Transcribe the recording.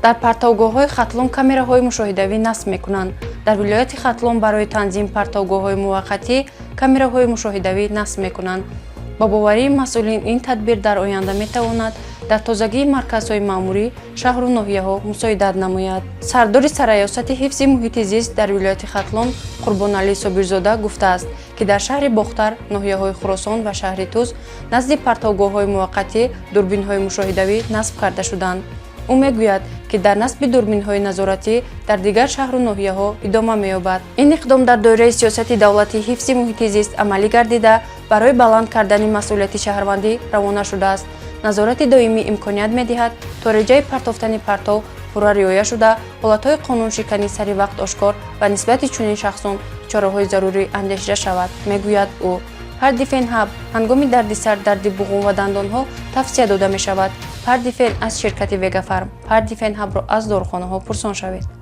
дар партовгоҳҳои хатлон камераҳои мушоҳидавӣ насб мекунанд. дар вилояти хатлон барои танзим партовгоҳҳои муваққатӣ камераҳои мушоҳидавӣ насб мекунанд. ба боварии масъулин ин тадбир дар оянда метавонад дар тозагии марказҳои маъмурӣ шаҳру ноҳияҳо мусоидат намояд. сардори сарраёсати ҳифзи муҳити зист дар вилояти хатлон Қурбоналӣ Собирзода гуфтааст, ки дар шаҳри Бохтар, ноҳияҳои Хуросон ва шаҳри Туз назди партовгоҳҳои муваққатӣ дурбинҳои мушоҳидавӣ насб карда шуданд. ӯ мегӯяд, ки дар насби дурбинҳои назоратӣ дар дигар шаҳру ноҳияҳо идома меёбад. ин иқдом дар доираи сиёсати давлати ҳифзи муҳити зист амалӣ гардида барои баланд кардани масъулияти шаҳрвандӣ равона шудааст. назорати доимӣ имконият медиҳад то реҷаи партофтани партов пурра риоя шуда, ҳолатҳои қонуншиканӣ сари вақт ошкор ва нисбати чунин шахсон чораҳои зарурӣ андешида шавад, мегӯяд ӯ. Пардифен ҳаб ҳангоми дарди сар, дарди буғум ва дандонҳо тавсия дода мешавад. Пардифен аз ширкати Вегафарм. Пардифен ҳабро аз дорухонаҳо пурсон шавед.